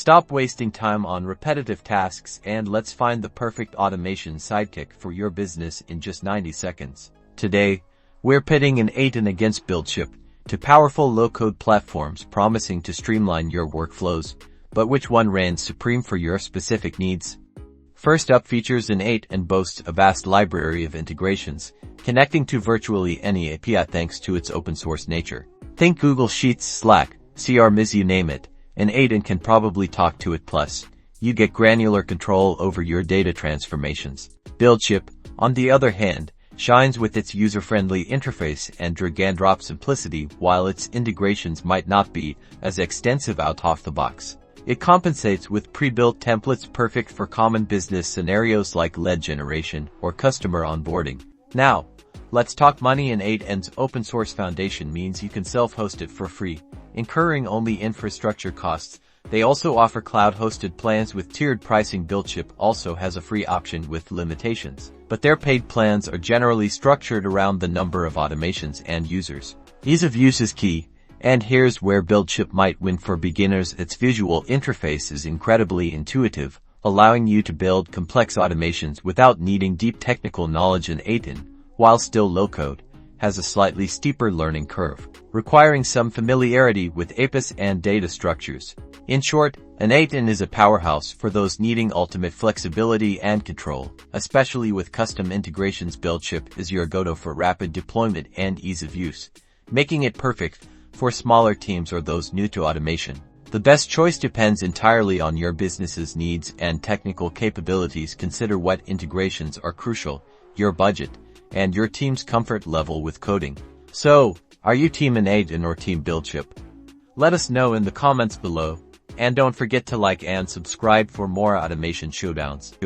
Stop wasting time on repetitive tasks and let's find the perfect automation sidekick for your business in just 90 seconds. Today, we're pitting N8N against Buildship, two powerful low-code platforms promising to streamline your workflows. But which one reigns supreme for your specific needs? First up, Features N8N boasts a vast library of integrations, connecting to virtually any API thanks to its open-source nature. Think Google Sheets, Slack, CRM, you name it. N8N can probably talk to it, plus you get granular control over your data transformations. Buildship, on the other hand, shines with its user-friendly interface and drag-and-drop simplicity. While its integrations might not be as extensive out of the box, it compensates with pre-built templates perfect for common business scenarios like lead generation or customer onboarding. Now, let's talk money. N8N's open-source foundation means you can self-host it for free, incurring only infrastructure costs. They also offer cloud-hosted plans with tiered pricing. Buildship also has a free option with limitations, but their paid plans are generally structured around the number of automations and users. Ease of use is key, and here's where Buildship might win for beginners. Its visual interface is incredibly intuitive, allowing you to build complex automations without needing deep technical knowledge. N8N, while still low-code, has a slightly steeper learning curve, requiring some familiarity with APIs and data structures. In short, N8N is a powerhouse for those needing ultimate flexibility and control, especially with custom integrations. Buildship is your go-to for rapid deployment and ease of use, making it perfect for smaller teams or those new to automation. The best choice depends entirely on your business's needs and technical capabilities. Consider what integrations are crucial, your budget, and your team's comfort level with coding. So, are you Team N8N or Team Buildship? Let us know in the comments below, and don't forget to like and subscribe for more automation showdowns.